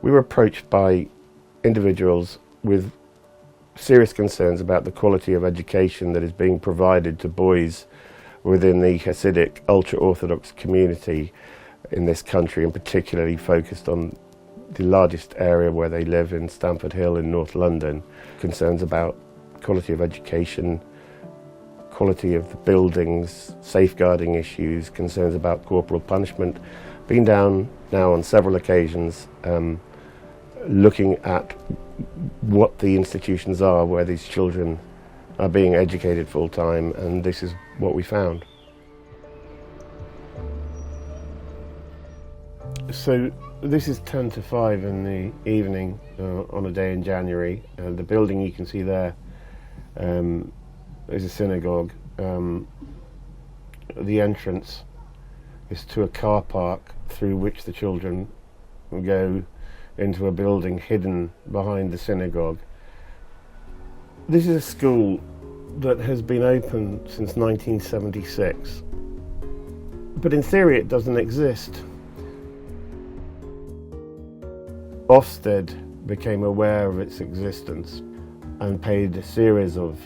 We were approached by individuals with serious concerns about the quality of education that is being provided to boys within the Hasidic ultra-Orthodox community in this country, and particularly focused on the largest area where they live in Stamford Hill in North London. Concerns about quality of education, quality of the buildings, safeguarding issues, concerns about corporal punishment. Been down now on several occasions looking at what the institutions are where these children are being educated full time, and this is what we found. So this is 10 to 5 in the evening on a day in January. The building you can see there is a synagogue. The entrance is to a car park through which the children go into a building hidden behind the synagogue. This is a school that has been open since 1976, but in theory it doesn't exist. Ofsted became aware of its existence and paid a series of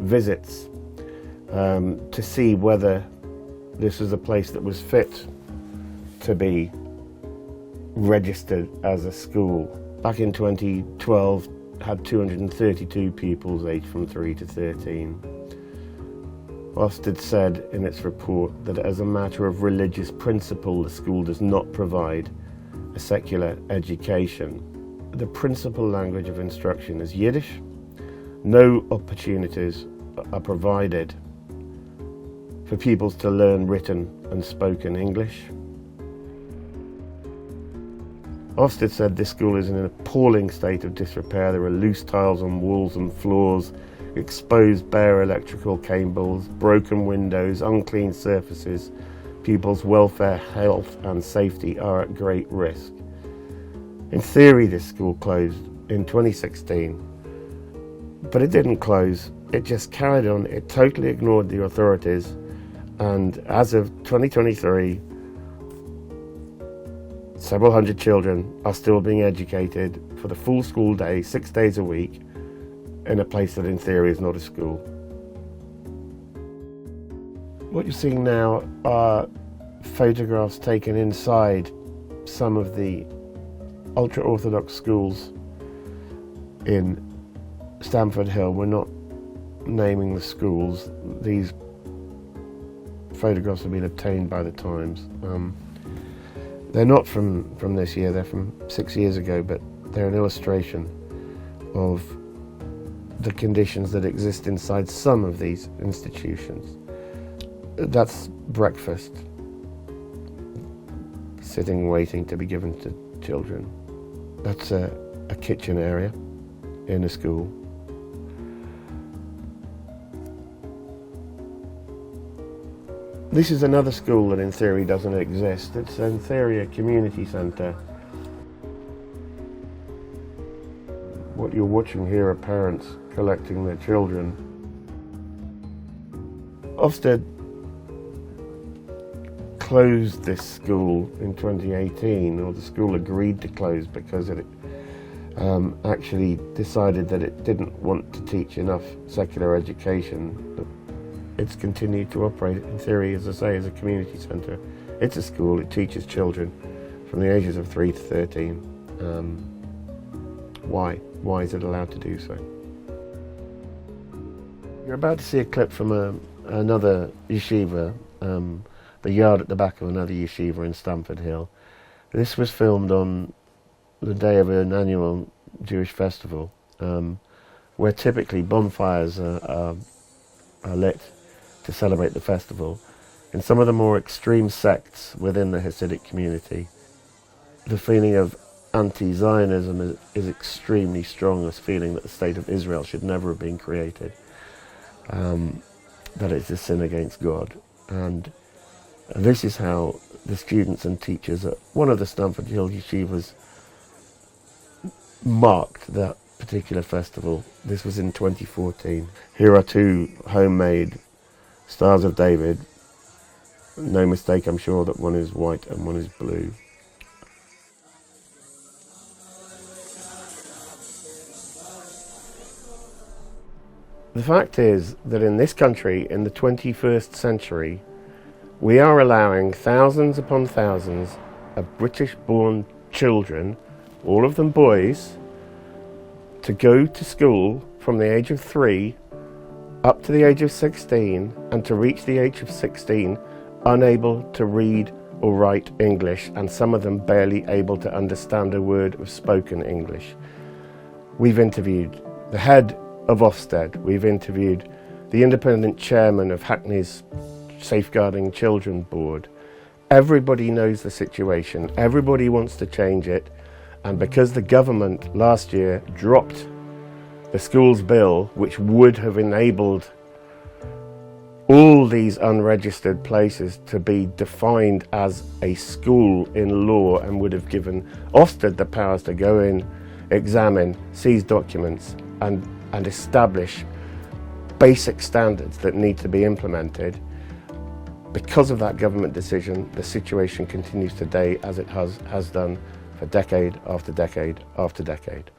visits to see whether this was a place that was fit to be registered as a school. Back in 2012, had 232 pupils aged from 3 to 13. Ofsted said in its report that as a matter of religious principle, the school does not provide a secular education. The principal language of instruction is Yiddish. No opportunities are provided for pupils to learn written and spoken English. Ofsted said this school is in an appalling state of disrepair. There are loose tiles on walls and floors, exposed bare electrical cables, broken windows, unclean surfaces. Pupils' welfare, health and safety are at great risk. In theory, this school closed in 2016, but it didn't close. It just carried on. It totally ignored the authorities, and as of 2023, several hundred children are still being educated for the full school day, 6 days a week, in a place that in theory is not a school. What you're seeing now are photographs taken inside some of the ultra-Orthodox schools in Stamford Hill. We're not naming the schools. These photographs have been obtained by the Times. They're not from this year, they're from 6 years ago, but they're an illustration of the conditions that exist inside some of these institutions. That's breakfast, sitting waiting to be given to children. That's a kitchen area in a school. This is another school that in theory doesn't exist. It's in theory a community centre. What you're watching here are parents collecting their children. Ofsted closed this school in 2018, or the school agreed to close because it actually decided that it didn't want to teach enough secular education. But it's continued to operate, in theory, as I say, as a community centre. It's a school, it teaches children from the ages of 3 to 13. Why? Why is it allowed to do so? You're about to see a clip from another yeshiva, the yard at the back of another yeshiva in Stamford Hill. This was filmed on the day of an annual Jewish festival, where typically bonfires are lit to celebrate the festival. In some of the more extreme sects within the Hasidic community, the feeling of anti-Zionism is extremely strong, this feeling that the state of Israel should never have been created, that it's a sin against God. And this is how the students and teachers at one of the Stamford Hill yeshivas marked that particular festival. This was in 2014. Here are two homemade Stars of David. No mistake, I'm sure, that one is white and one is blue. The fact is that in this country, in the 21st century, we are allowing thousands upon thousands of British-born children, all of them boys, to go to school from the age of 3 up to the age of 16, and to reach the age of 16 unable to read or write English, and some of them barely able to understand a word of spoken English. We've interviewed the head of Ofsted, we've interviewed the independent chairman of Hackney's Safeguarding Children Board. Everybody knows the situation, everybody wants to change it, and because the government last year dropped the schools bill, which would have enabled all these unregistered places to be defined as a school in law, and would have given Ofsted the powers to go in, examine, seize documents, and establish basic standards that need to be implemented. Because of that government decision, the situation continues today as it has done for decade after decade after decade.